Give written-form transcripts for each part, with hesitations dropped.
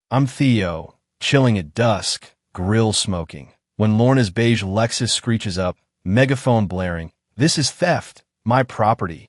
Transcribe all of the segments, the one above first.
I'm Theo, chilling at dusk, grill smoking, when Lorna's beige Lexus screeches up, megaphone blaring. This is theft, my property.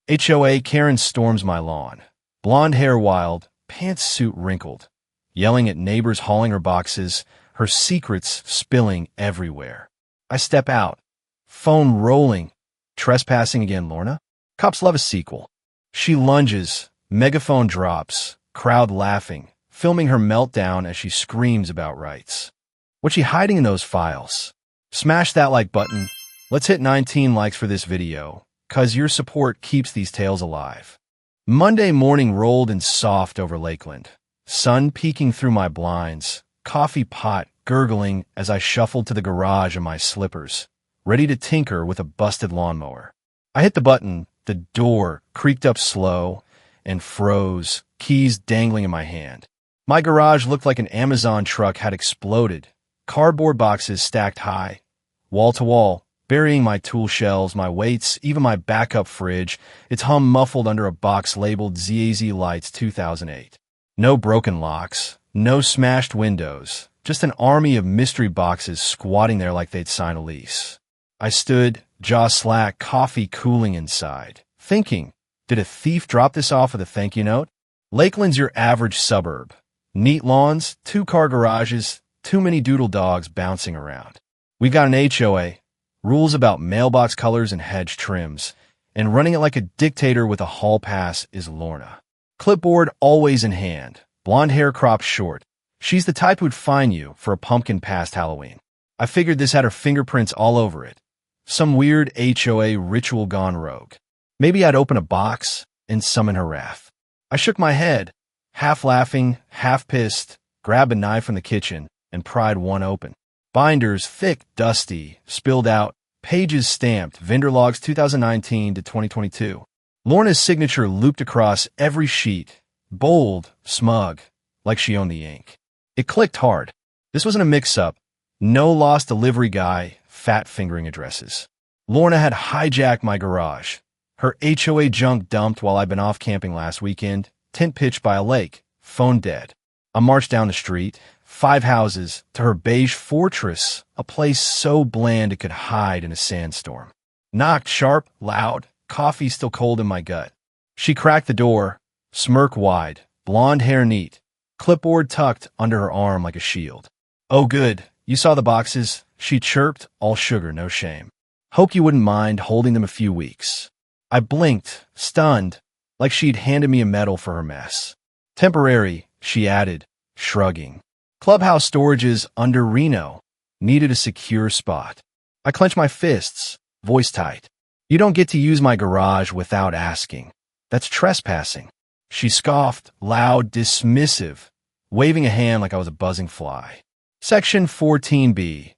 HOA Karen storms my lawn, blonde hair wild, pantsuit wrinkled, yelling at neighbors hauling her boxes, her secrets spilling everywhere. I step out, phone rolling. Trespassing again, Lorna? Cops love a sequel. She lunges, megaphone drops, crowd laughing, filming her meltdown as she screams about rights. What's she hiding in those files? Smash that like button. Let's hit 19 likes for this video, cause your support keeps these tales alive. Monday morning rolled in soft over Lakeland. Sun peeking through my blinds, coffee pot gurgling as I shuffled to the garage in my slippers, ready to tinker with a busted lawnmower. I hit the button, the door creaked up slow and froze, keys dangling in my hand. My garage looked like an Amazon truck had exploded, cardboard boxes stacked high, wall to wall, burying my tool shelves, my weights, even my backup fridge, its hum muffled under a box labeled ZAZ Lights 2008. No broken locks, no smashed windows, just an army of mystery boxes squatting there like they'd sign a lease. I stood, jaw slack, coffee cooling inside, thinking, did a thief drop this off with a thank you note? Lakeland's your average suburb. Neat lawns, 2-car garages, too many doodle dogs bouncing around. We got an HOA, rules about mailbox colors and hedge trims, and running it like a dictator with a hall pass is Lorna. Clipboard always in hand, blonde hair cropped short. She's the type who'd fine you for a pumpkin past Halloween. I figured this had her fingerprints all over it. Some weird HOA ritual gone rogue. Maybe I'd open a box and summon her wrath. I shook my head, half laughing, half pissed, grabbed a knife from the kitchen, and pried one open. Binders, thick, dusty, spilled out, pages stamped, vendor logs 2019 to 2022. Lorna's signature looped across every sheet, bold, smug, like she owned the ink. It clicked hard. This wasn't a mix-up. No lost delivery guy, fat-fingering addresses. Lorna had hijacked my garage. Her HOA junk dumped while I'd been off camping last weekend, tent pitched by a lake, phone dead. I marched down the street, 5 houses, to her beige fortress, a place so bland it could hide in a sandstorm. Knocked sharp, loud, coffee still cold in my gut. She cracked the door, smirk wide, blonde hair neat, clipboard tucked under her arm like a shield. Oh good, you saw the boxes, she chirped, all sugar, no shame. Hope you wouldn't mind holding them a few weeks. I blinked, stunned, like she'd handed me a medal for her mess. Temporary, she added, shrugging. Clubhouse storages under Reno needed a secure spot. I clenched my fists, voice tight. You don't get to use my garage without asking. That's trespassing. She scoffed, loud, dismissive, waving a hand like I was a buzzing fly. Section 14B,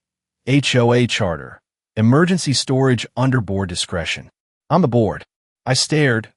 HOA Charter, Emergency Storage under board discretion. I'm aboard. I stared,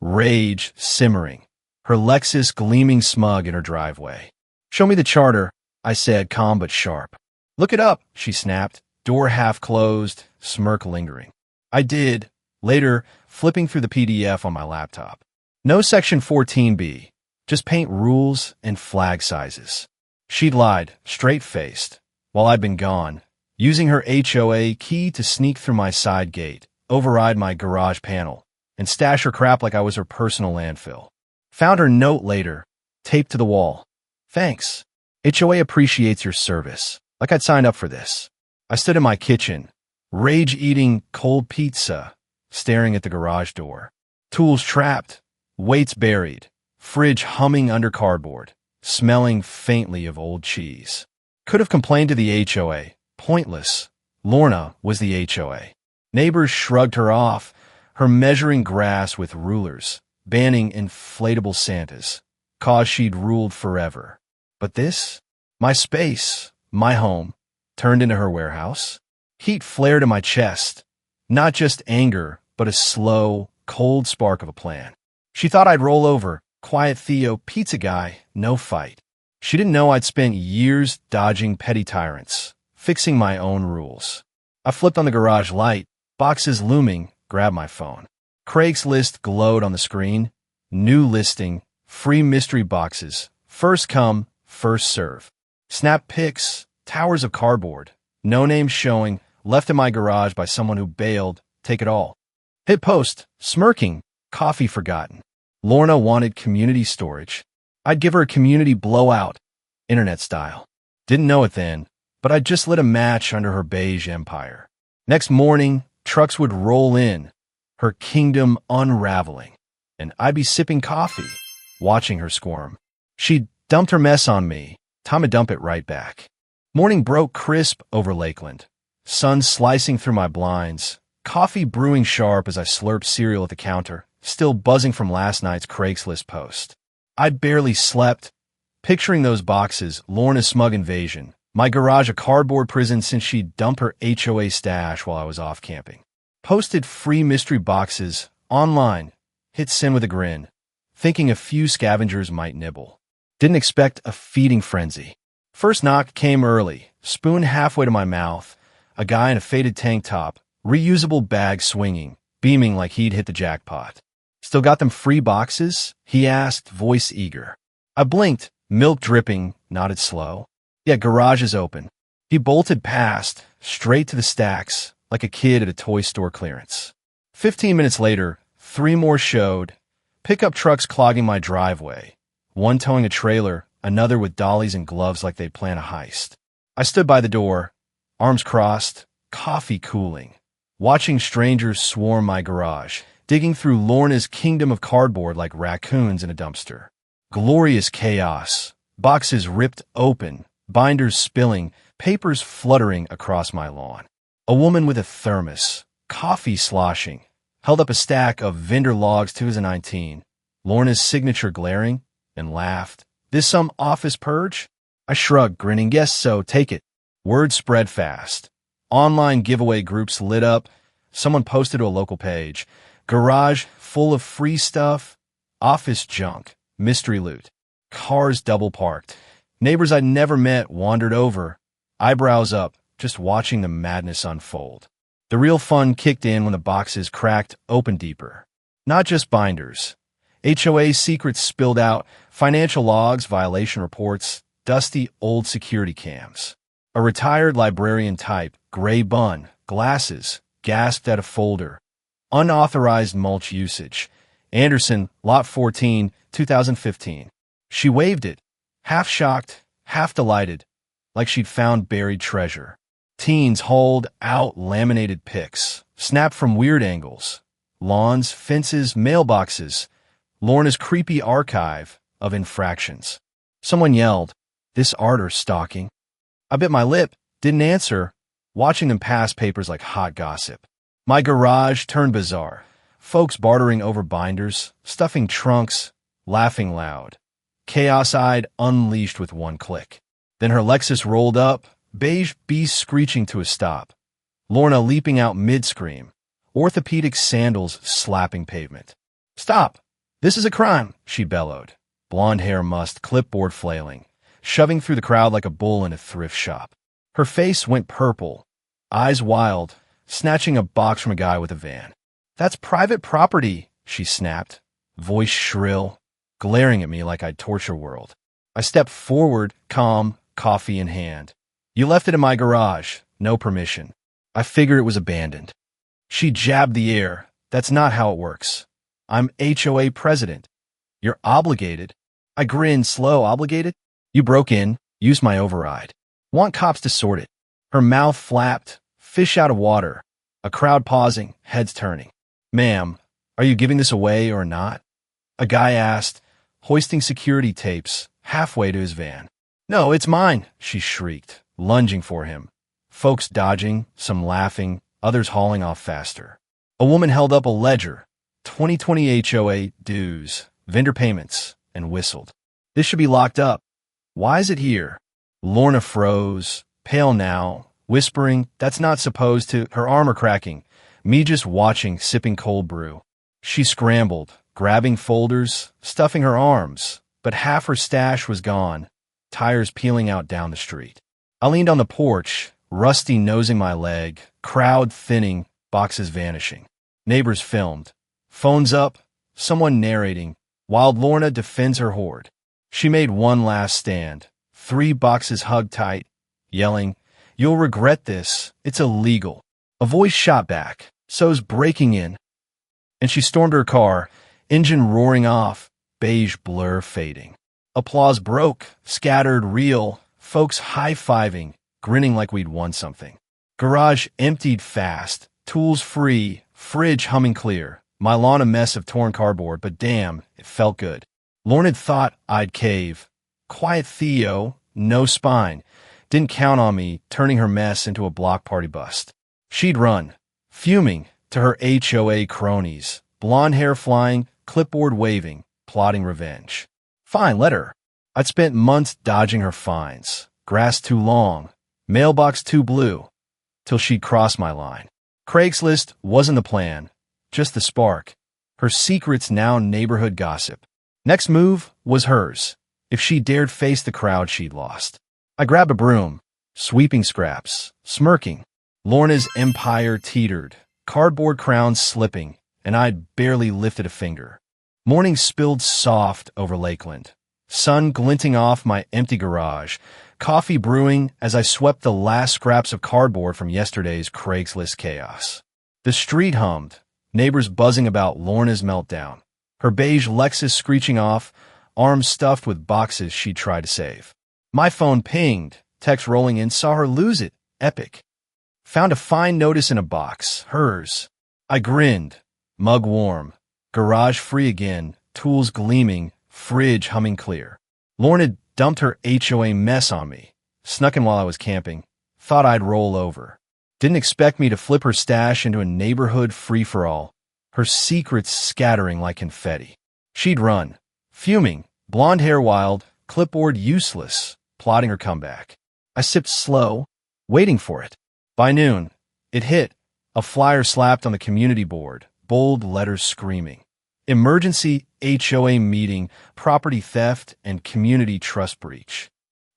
rage simmering, her Lexus gleaming smug in her driveway. Show me the charter, I said, calm but sharp. Look it up, she snapped, door half closed, smirk lingering. I did, later, flipping through the PDF on my laptop. No Section 14B, just paint rules and flag sizes. She'd lied, straight-faced, while I'd been gone, using her HOA key to sneak through my side gate, override my garage panel, and stash her crap like I was her personal landfill. Found her note later, taped to the wall. Thanks. HOA appreciates your service, like I'd signed up for this. I stood in my kitchen, rage-eating cold pizza, staring at the garage door. Tools trapped, weights buried, fridge humming under cardboard, smelling faintly of old cheese. Could have complained to the HOA. Pointless. Lorna was the HOA. Neighbors shrugged her off, her measuring grass with rulers, banning inflatable Santas, cause she'd ruled forever. But this? My space, my home, turned into her warehouse. Heat flared in my chest. Not just anger, but a slow, cold spark of a plan. She thought I'd roll over, quiet Theo, pizza guy, no fight. She didn't know I'd spent years dodging petty tyrants, fixing my own rules. I flipped on the garage light, boxes looming, grabbed my phone. Craigslist glowed on the screen. New listing, free mystery boxes, first come, first serve. Snap pics, towers of cardboard, no name showing, left in my garage by someone who bailed, take it all. Hit post, smirking, coffee forgotten. Lorna wanted community storage. I'd give her a community blowout, internet style. Didn't know it then, but I'd just lit a match under her beige empire. Next morning, trucks would roll in, her kingdom unraveling, and I'd be sipping coffee, watching her squirm. She'd dumped her mess on me, time to dump it right back. Morning broke crisp over Lakeland. Sun slicing through my blinds, coffee brewing sharp as I slurped cereal at the counter, still buzzing from last night's Craigslist post. I barely slept, picturing those boxes, Lorna's smug invasion, my garage a cardboard prison since she'd dumped her HOA stash while I was off camping. Posted free mystery boxes, online, hit send with a grin, thinking a few scavengers might nibble. Didn't expect a feeding frenzy. First knock came early, spoon halfway to my mouth, a guy in a faded tank top, reusable bag swinging, beaming like he'd hit the jackpot. Still got them free boxes? He asked, voice eager. I blinked, milk dripping, nodded slow. Yeah, garage is open. He bolted past, straight to the stacks, like a kid at a toy store clearance. 15 minutes later, 3 more showed, pickup trucks clogging my driveway, one towing a trailer, another with dollies and gloves like they'd plan a heist. I stood by the door, arms crossed, coffee cooling, watching strangers swarm my garage, digging through Lorna's kingdom of cardboard like raccoons in a dumpster. Glorious chaos, boxes ripped open, binders spilling, papers fluttering across my lawn. A woman with a thermos, coffee sloshing, held up a stack of vendor logs 2019, Lorna's signature glaring, and laughed. This some office purge? I shrugged, grinning, yes, so take it. Word spread fast. Online giveaway groups lit up. Someone posted to a local page. Garage full of free stuff, office junk, mystery loot. Cars double parked. Neighbors I'd never met wandered over, eyebrows up, just watching the madness unfold. The real fun kicked in when the boxes cracked open deeper. Not just binders. HOA secrets spilled out, financial logs, violation reports, dusty old security cams. A retired librarian type, gray bun, glasses, gasped at a folder. Unauthorized mulch usage. Anderson, Lot 14, 2015. She waved it, half shocked, half delighted, like she'd found buried treasure. Teens hauled out laminated pics, snapped from weird angles. Lawns, fences, mailboxes. Lorna's creepy archive of infractions. Someone yelled, "This Arter's stalking." I bit my lip, didn't answer, watching them pass papers like hot gossip. My garage turned bizarre. Folks bartering over binders, stuffing trunks, laughing loud. Chaos-eyed unleashed with one click. Then her Lexus rolled up, beige beast screeching to a stop. Lorna leaping out mid-scream, orthopedic sandals slapping pavement. "Stop! This is a crime," she bellowed, blonde hair mussed, clipboard flailing, shoving through the crowd like a bull in a thrift shop. Her face went purple, eyes wild, snatching a box from a guy with a van. "That's private property," she snapped, voice shrill, glaring at me like I'd torture world. I stepped forward, calm, coffee in hand. "You left it in my garage, no permission. I figured it was abandoned." She jabbed the air. "That's not how it works. I'm HOA president. You're obligated." I grinned, slow, "Obligated? You broke in, used my override. Want cops to sort it." Her mouth flapped, fish out of water. A crowd pausing, heads turning. "Ma'am, are you giving this away or not?" A guy asked, hoisting security tapes halfway to his van. "No, it's mine," she shrieked, lunging for him. Folks dodging, some laughing, others hauling off faster. A woman held up a ledger, 2020 HOA dues, vendor payments, and whistled. "This should be locked up. Why is it here?" Lorna froze, pale now, whispering, "That's not supposed to," her armor cracking, me just watching, sipping cold brew. She scrambled, grabbing folders, stuffing her arms, but half her stash was gone, tires peeling out down the street. I leaned on the porch, Rusty nosing my leg, crowd thinning, boxes vanishing. Neighbors filmed. Phones up, someone narrating, while Lorna defends her hoard. She made one last stand, 3 boxes hugged tight, yelling, "You'll regret this. It's illegal." A voice shot back, "So's breaking in." And she stormed her car, engine roaring off, beige blur fading. Applause broke, scattered real, folks high-fiving, grinning like we'd won something. Garage emptied fast, tools free, fridge humming clear, my lawn a mess of torn cardboard, but damn, it felt good. Lorna'd thought I'd cave. Quiet Theo, no spine, didn't count on me turning her mess into a block party bust. She'd run, fuming, to her HOA cronies, blonde hair flying, clipboard waving, plotting revenge. Fine, let her. I'd spent months dodging her fines, grass too long, mailbox too blue, till she'd crossed my line. Craigslist wasn't the plan, just the spark. Her secrets now neighborhood gossip. Next move was hers. If she dared face the crowd she'd lost. I grabbed a broom, sweeping scraps, smirking. Lorna's empire teetered, cardboard crowns slipping, and I'd barely lifted a finger. Morning spilled soft over Lakeland. Sun glinting off my empty garage, coffee brewing as I swept the last scraps of cardboard from yesterday's Craigslist chaos. The street hummed, neighbors buzzing about Lorna's meltdown, her beige Lexus screeching off, arms stuffed with boxes she'd tried to save. My phone pinged, text rolling in, saw her lose it, epic. Found a fine notice in a box, hers. I grinned, mug warm, garage free again, tools gleaming, fridge humming clear. Lorna dumped her HOA mess on me, snuck in while I was camping, thought I'd roll over. Didn't expect me to flip her stash into a neighborhood free-for-all, her secrets scattering like confetti. She'd run, fuming, blonde hair wild, clipboard useless, plotting her comeback. I sipped slow, waiting for it. By noon, it hit, a flyer slapped on the community board, bold letters screaming. Emergency HOA meeting, property theft, and community trust breach.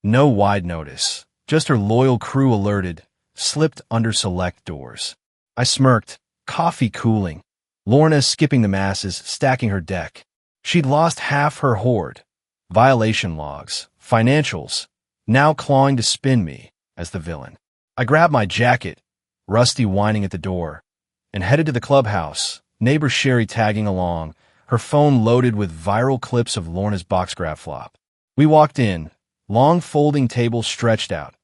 No wide notice, just her loyal crew alerted, slipped under select doors. I smirked, coffee cooling. Lorna skipping the masses, stacking her deck. She'd lost half her hoard. Violation logs, financials, now clawing to spin me as the villain. I grabbed my jacket, Rusty whining at the door, and headed to the clubhouse, neighbor Sherry tagging along, her phone loaded with viral clips of Lorna's box grab flop. We walked in, long folding table stretched out.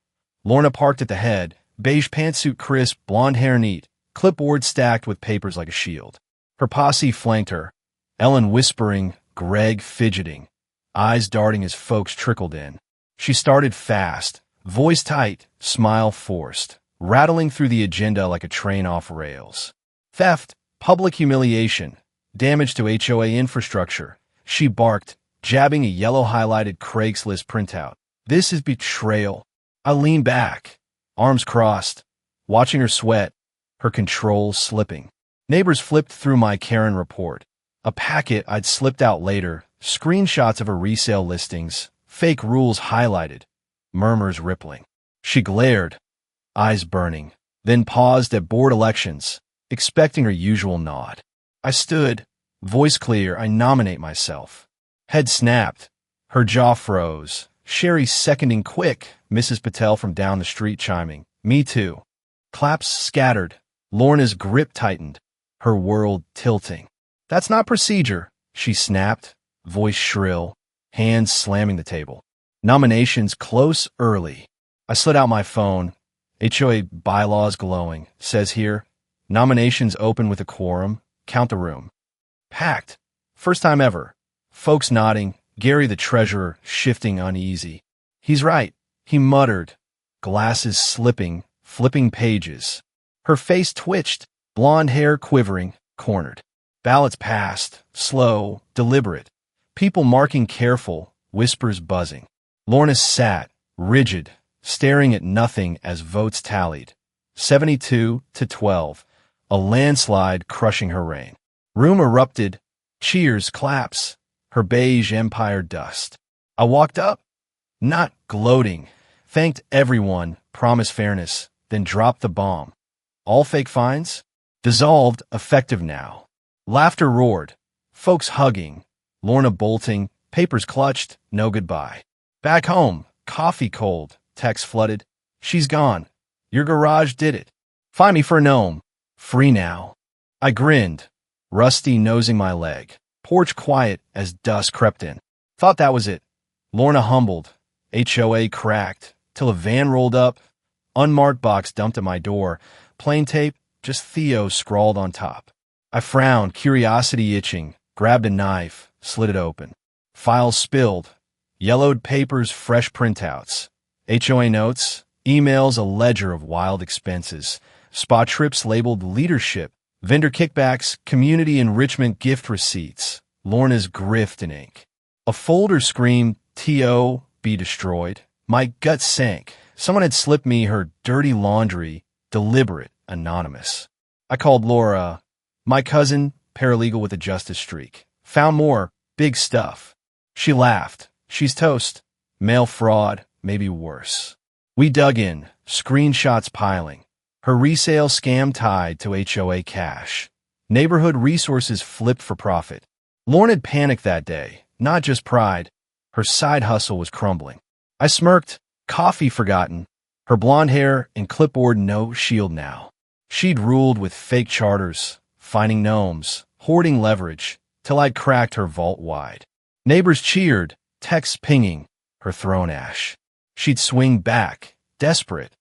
Lorna parked at the head, beige pantsuit crisp, blonde hair neat, clipboard stacked with papers like a shield. Her posse flanked her, Ellen whispering, Greg fidgeting, eyes darting as folks trickled in. She started fast, voice tight, smile forced, rattling through the agenda like a train off rails. Theft, public humiliation, damage to HOA infrastructure. She barked, jabbing a yellow highlighted Craigslist printout. This is betrayal. I leaned back, arms crossed, watching her sweat, her control slipping. Neighbors flipped through my Karen report. A packet I'd slipped out later, screenshots of her resale listings, fake rules highlighted, murmurs rippling. She glared, eyes burning, then paused at board elections, expecting her usual nod. I stood, voice clear, I nominate myself. Head snapped, her jaw froze. Sherry seconding quick, Mrs. Patel from down the street chiming, me too. Claps scattered, Lorna's grip tightened, her world tilting. That's not procedure, she snapped, voice shrill, hands slamming the table. Nominations close early. I slid out my phone, HOA bylaws glowing, says here, nominations open with a quorum, count the room. Packed, first time ever. Folks nodding, Gary the treasurer shifting uneasy. He's right, he muttered, glasses slipping, flipping pages. Her face twitched, blonde hair quivering, cornered. Ballots passed, slow, deliberate. People marking careful, whispers buzzing. Lorna sat, rigid, staring at nothing as votes tallied. 72-12, a landslide crushing her reign. Room erupted, cheers, claps, her beige empire dust. I walked up, not gloating, thanked everyone, promised fairness, then dropped the bomb. All fake fines? Dissolved, effective now. Laughter roared, folks hugging, Lorna bolting, papers clutched, no goodbye. Back home, coffee cold, text flooded. She's gone. Your garage did it. Find me for a gnome. Free now. I grinned, Rusty nosing my leg. Porch quiet as dusk crept in. Thought that was it. Lorna humbled. HOA cracked, till a van rolled up. Unmarked box dumped at my door. Plain tape, just Theo scrawled on top. I frowned, curiosity itching, grabbed a knife, slit it open. Files spilled. Yellowed papers, fresh printouts. HOA notes, emails, a ledger of wild expenses. Spa trips labeled leadership. Vendor kickbacks, community enrichment gift receipts. Lorna's grift in ink. A folder screamed, Theo, be destroyed. My gut sank. Someone had slipped me her dirty laundry, deliberate, anonymous. I called Laura, my cousin, paralegal with a justice streak. Found more, big stuff. She laughed. She's toast. Mail fraud, maybe worse. We dug in, screenshots piling. Her resale scam tied to HOA cash. Neighborhood resources flipped for profit. Lorna had panicked that day, not just pride. Her side hustle was crumbling. I smirked, coffee forgotten. Her blonde hair and clipboard no shield now. She'd ruled with fake charters, finding gnomes, hoarding leverage, till I'd cracked her vault wide. Neighbors cheered, texts pinging, her throne ash. She'd swing back, desperate.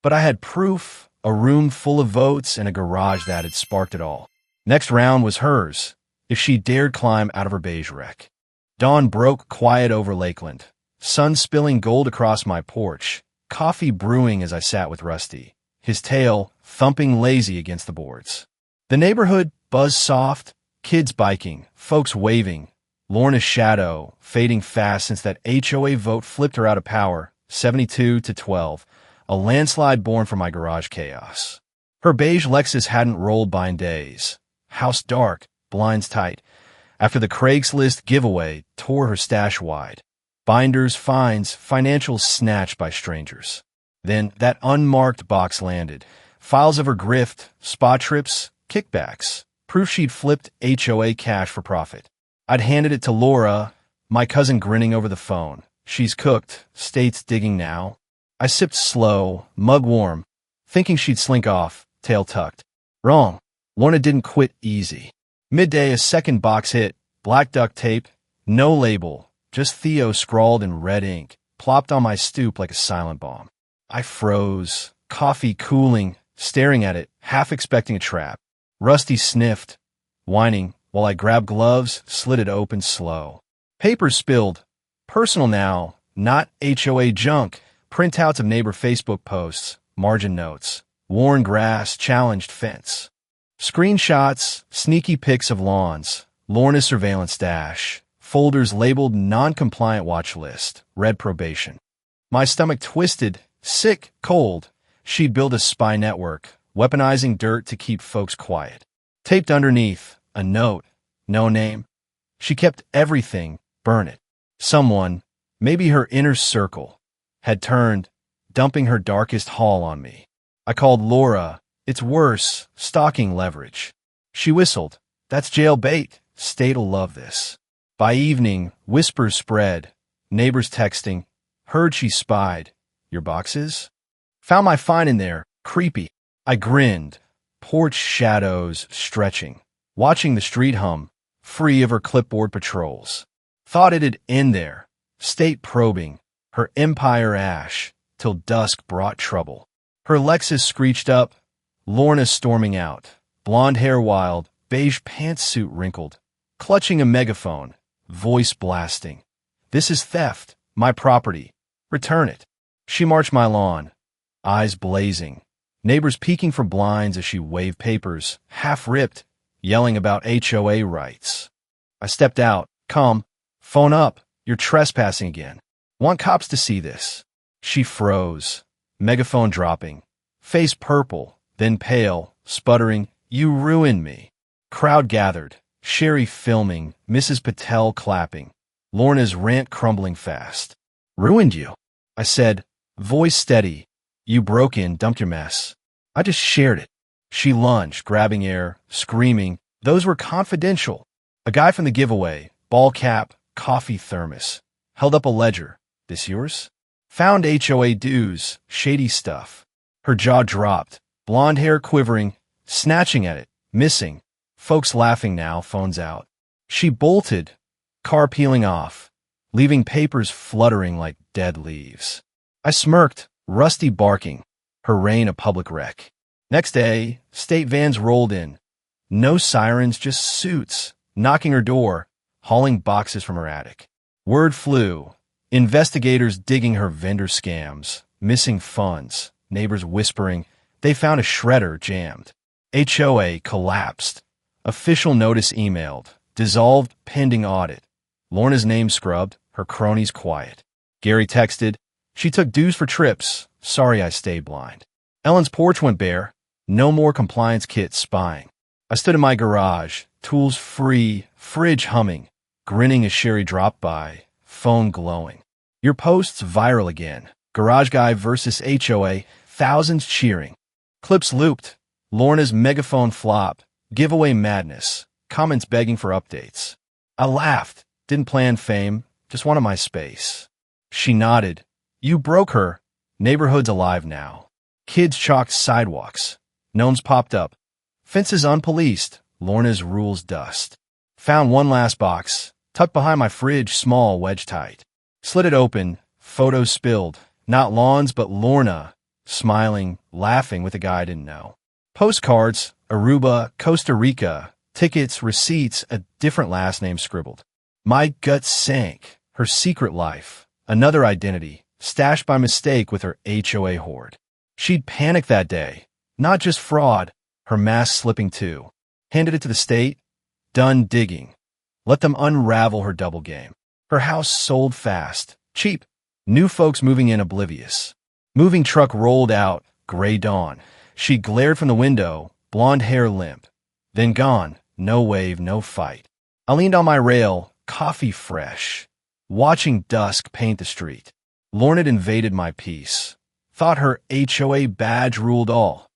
But I had proof, a room full of votes and a garage that had sparked it all. Next round was hers, if she dared climb out of her beige wreck. Dawn broke quiet over Lakeland, sun spilling gold across my porch, coffee brewing as I sat with Rusty, his tail thumping lazy against the boards. The neighborhood buzzed soft, kids biking, folks waving, Lorna's shadow fading fast since that HOA vote flipped her out of power, 72-12, a landslide born from my garage chaos. Her beige Lexus hadn't rolled by in days. House dark, blinds tight. After the Craigslist giveaway tore her stash wide. Binders, fines, financials snatched by strangers. Then that unmarked box landed. Files of her grift, spa trips, kickbacks. Proof she'd flipped HOA cash for profit. I'd handed it to Laura, my cousin grinning over the phone. She's cooked, state's digging now. I sipped slow, mug warm, thinking she'd slink off, tail tucked. Wrong. Lorna didn't quit easy. Midday, a second box hit, black duct tape, no label, just Theo scrawled in red ink, plopped on my stoop like a silent bomb. I froze, coffee cooling, staring at it, half expecting a trap. Rusty sniffed, whining, while I grabbed gloves, slid it open slow. Paper spilled. Personal now, not HOA junk. Printouts of neighbor Facebook posts, margin notes, worn grass, challenged fence. Screenshots, sneaky pics of lawns, Lorna's surveillance dash, folders labeled non-compliant watch list, red probation. My stomach twisted, sick, cold. She'd build a spy network, weaponizing dirt to keep folks quiet. Taped underneath, a note, no name. She kept everything, burn it. Someone, maybe her inner circle, had turned, dumping her darkest haul on me. I called Laura. It's worse, stalking leverage. She whistled. That's jail bait. State'll love this. By evening, whispers spread. Neighbors texting. Heard she spied. Your boxes? Found my find in there. Creepy. I grinned. Porch shadows stretching. Watching the street hum. Free of her clipboard patrols. Thought it'd end there. State probing. Her empire ash. Till dusk brought trouble. Her Lexus screeched up. Lorna storming out. Blonde hair wild. Beige pantsuit wrinkled. Clutching a megaphone. Voice blasting. This is theft. My property. Return it. She marched my lawn. Eyes blazing. Neighbors peeking from blinds as she waved papers, half ripped, yelling about HOA rights. I stepped out. Come. Phone up. You're trespassing again. Want cops to see this. She froze. Megaphone dropping. Face purple, then pale, sputtering, you ruined me. Crowd gathered. Sherry filming, Mrs. Patel clapping. Lorna's rant crumbling fast. Ruined you? I said, voice steady. You broke in, dumped your mess. I just shared it. She lunged, grabbing air, screaming. Those were confidential. A guy from the giveaway, ball cap, coffee thermos, held up a ledger. This yours? Found HOA dues, shady stuff. Her jaw dropped, blonde hair quivering, snatching at it, missing. Folks laughing now, phones out. She bolted, car peeling off, leaving papers fluttering like dead leaves. I smirked, Rusty barking, her reign a public wreck. Next day, state vans rolled in. No sirens, just suits, knocking her door, hauling boxes from her attic. Word flew. Investigators digging her vendor scams, missing funds, neighbors whispering they found a shredder jammed. HOA collapsed. Official notice emailed. Dissolved pending audit. Lorna's name scrubbed, her cronies quiet. Gary texted, she took dues for trips. Sorry I stayed blind. Ellen's porch went bare. No more compliance kits spying. I stood in my garage, tools free, fridge humming, grinning as Sherry dropped by, phone glowing. Your post's viral again. Garage guy versus HOA, thousands cheering. Clips looped. Lorna's megaphone flop. Giveaway madness. Comments begging for updates. I laughed. Didn't plan fame. Just wanted my space. She nodded. You broke her. Neighborhood's alive now. Kids chalked sidewalks. Gnomes popped up. Fences unpoliced. Lorna's rules dust. Found one last box. Tucked behind my fridge, small, wedge tight. Slid it open. Photos spilled. Not lawns, but Lorna. Smiling, laughing with a guy I didn't know. Postcards. Aruba, Costa Rica. Tickets, receipts, a different last name scribbled. My gut sank. Her secret life. Another identity. Stashed by mistake with her HOA hoard. She'd panicked that day. Not just fraud. Her mask slipping too. Handed it to the state. Done digging. Let them unravel her double game. Her house sold fast. Cheap. New folks moving in oblivious. Moving truck rolled out. Gray dawn. She glared from the window. Blonde hair limp. Then gone. No wave, no fight. I leaned on my rail. Coffee fresh. Watching dusk paint the street. Lorna invaded my peace. Thought her HOA badge ruled all.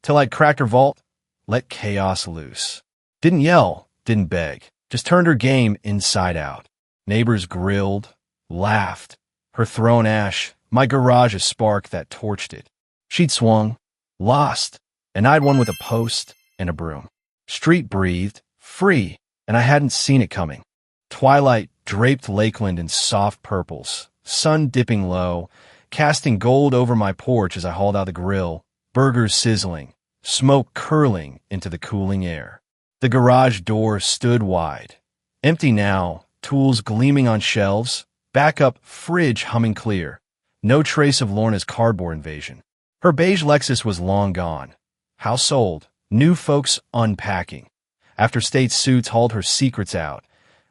Till I'd cracked her vault. Let chaos loose. Didn't yell. Didn't beg. Just turned her game inside out. Neighbors grilled, laughed, her thrown ash, my garage a spark that torched it. She'd swung, lost, and I'd won with a post and a broom. Street breathed, free, and I hadn't seen it coming. Twilight draped Lakeland in soft purples, sun dipping low, casting gold over my porch as I hauled out the grill, burgers sizzling, smoke curling into the cooling air. The garage door stood wide. Empty now, tools gleaming on shelves, backup fridge humming clear. No trace of Lorna's cardboard invasion. Her beige Lexus was long gone. House sold. New folks unpacking. After state suits hauled her secrets out.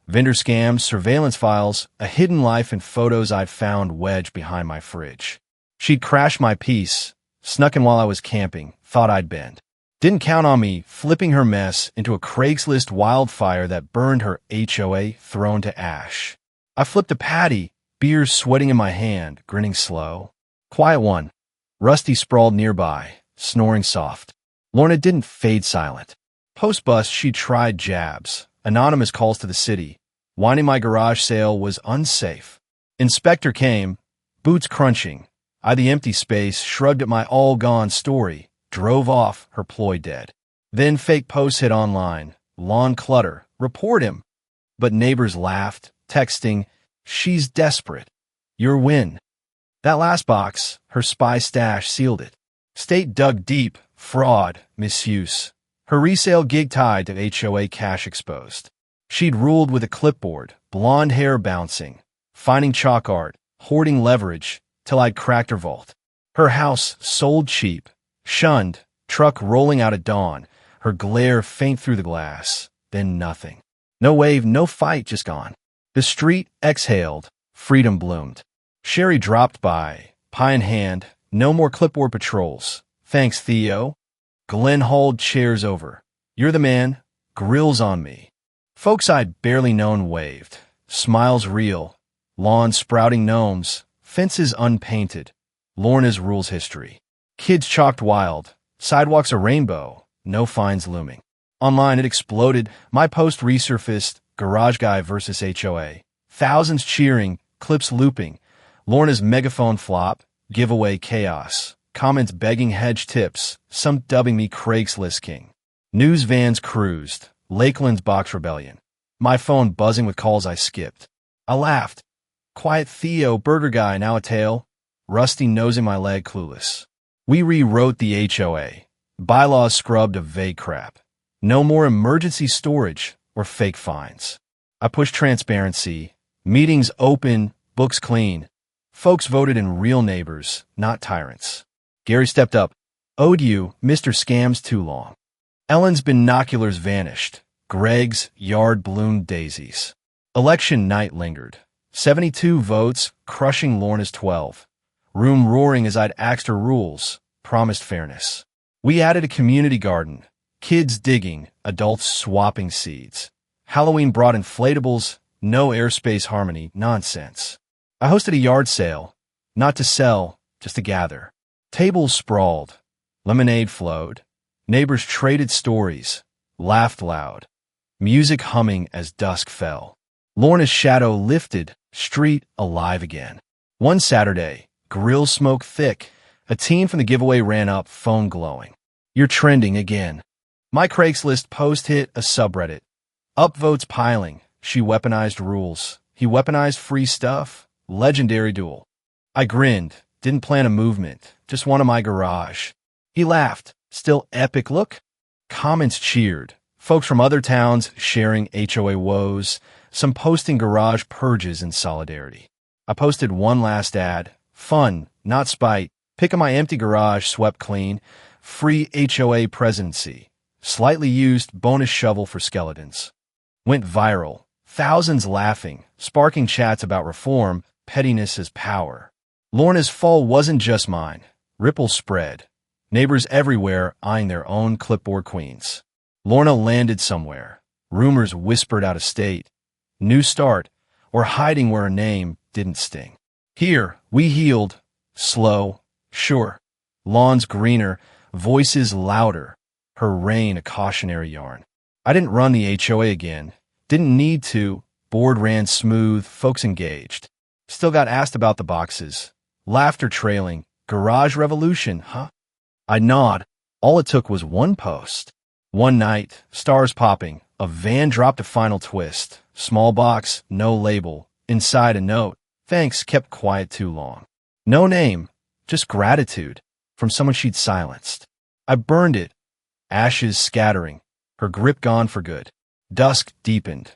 Vendor scams, surveillance files, a hidden life and photos I'd found wedged behind my fridge. She'd crashed my piece, snuck in while I was camping, thought I'd bend. Didn't count on me flipping her mess into a Craigslist wildfire that burned her HOA thrown to ash. I flipped a patty, beer sweating in my hand, grinning slow. Quiet one. Rusty sprawled nearby, snoring soft. Lorna didn't fade silent. Post-bust, she tried jabs, anonymous calls to the city. Winding my garage sale was unsafe. Inspector came, boots crunching. I the empty space, shrugged at my all-gone story. Drove off, her ploy dead. Then fake posts hit online. Lawn clutter. Report him. But neighbors laughed, texting, she's desperate. Your win. That last box, her spy stash sealed it. State dug deep. Fraud. Misuse. Her resale gig tied to HOA cash exposed. She'd ruled with a clipboard, blonde hair bouncing, finding chalk art, hoarding leverage, till I'd cracked her vault. Her house sold cheap. Shunned, truck rolling out at dawn, her glare faint through the glass, then nothing. No wave, no fight, just gone. The street exhaled, freedom bloomed. Sherry dropped by, pie in hand, no more clipboard patrols. Thanks, Theo. Glenn hauled chairs over. You're the man, grills on me. Folks I'd barely known waved, smiles real, lawn sprouting gnomes, fences unpainted, Lorna's rules history. Kids chalked wild, sidewalks a rainbow, no fines looming. Online it exploded, my post resurfaced, garage guy versus HOA. Thousands cheering, clips looping. Lorna's megaphone flop, giveaway chaos, comments begging hedge tips, some dubbing me Craigslist king. News vans cruised, Lakeland's box rebellion. My phone buzzing with calls I skipped. I laughed. Quiet Theo, burger guy, now a tail. Rusty nosing my leg, clueless. We rewrote the HOA. Bylaws scrubbed of vague crap. No more emergency storage or fake fines. I pushed transparency. Meetings open, books clean. Folks voted in real neighbors, not tyrants. Gary stepped up. Owed you, Mr. Scam's too long. Ellen's binoculars vanished. Greg's yard bloomed daisies. Election night lingered. 72 votes, crushing Lorna's 12. Room roaring as I'd axed her rules, promised fairness. We added a community garden. Kids digging, adults swapping seeds. Halloween brought inflatables, no airspace harmony, nonsense. I hosted a yard sale, not to sell, just to gather. Tables sprawled. Lemonade flowed. Neighbors traded stories, laughed loud. Music humming as dusk fell. Lorna's shadow lifted, street alive again. One Saturday, grill smoke thick, a teen from the giveaway ran up, phone glowing. You're trending again. My Craigslist post hit a subreddit. Upvotes piling. She weaponized rules. He weaponized free stuff. Legendary duel. I grinned. Didn't plan a movement. Just one in my garage. He laughed. Still epic look? Comments cheered. Folks from other towns sharing HOA woes. Some posting garage purges in solidarity. I posted one last ad. Fun, not spite. Pick of my empty garage swept clean. Free HOA presidency. Slightly used bonus shovel for skeletons. Went viral. Thousands laughing, sparking chats about reform, pettiness as power. Lorna's fall wasn't just mine. Ripples spread. Neighbors everywhere eyeing their own clipboard queens. Lorna landed somewhere. Rumors whispered out of state. New start, or hiding where her name didn't sting. Here, we healed. Slow, sure. Lawns greener, voices louder. Her reign a cautionary yarn. I didn't run the HOA again. Didn't need to. Board ran smooth, folks engaged. Still got asked about the boxes. Laughter trailing. Garage revolution, huh? I nod. All it took was one post. One night, stars popping. A van dropped a final twist. Small box, no label. Inside a note. Thanks, kept quiet too long. No name, just gratitude from someone she'd silenced. I burned it. Ashes scattering. Her grip gone for good. Dusk deepened.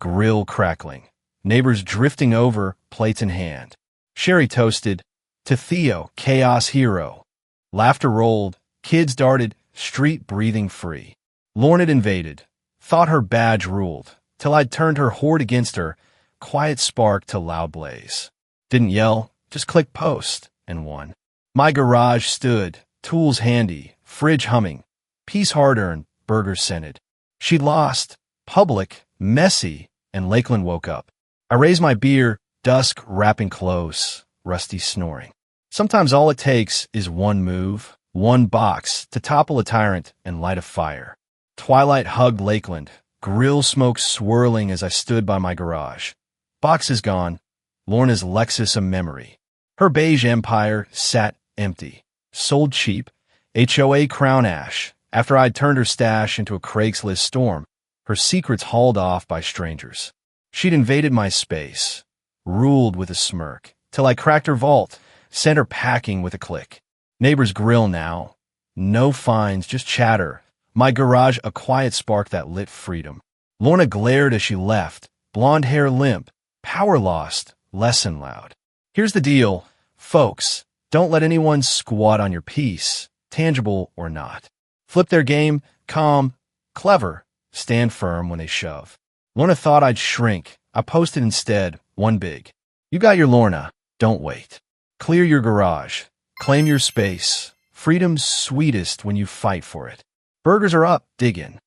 Grill crackling. Neighbors drifting over, plates in hand. Sherry toasted. To Theo, chaos hero. Laughter rolled. Kids darted. Street breathing free. Lorna invaded. Thought her badge ruled. Till I'd turned her horde against her. Quiet spark to loud blaze. Didn't yell, just click post, and won. My garage stood. Tools handy. Fridge humming. Peace hard-earned. Burgers scented. She lost. Public. Messy. And Lakeland woke up. I raised my beer. Dusk wrapping close. Rusty snoring. Sometimes all it takes is one move, one box to topple a tyrant and light a fire. Twilight hugged Lakeland. Grill smoke swirling as I stood by my garage. Boxes gone. Lorna's Lexus a memory. Her beige empire sat empty. Sold cheap. HOA crown ash. After I'd turned her stash into a Craigslist storm, her secrets hauled off by strangers. She'd invaded my space. Ruled with a smirk. Till I cracked her vault. Sent her packing with a click. Neighbors grill now. No fines, just chatter. My garage a quiet spark that lit freedom. Lorna glared as she left. Blonde hair limp. Power lost. Lesson loud. Here's the deal, folks. Don't let anyone squat on your piece, tangible or not. Flip their game, calm, clever. Stand firm when they shove. Lorna thought I'd shrink. I posted instead, one big. You got your Lorna. Don't wait. Clear your garage. Claim your space. Freedom's sweetest when you fight for it. Burgers are up. Dig in.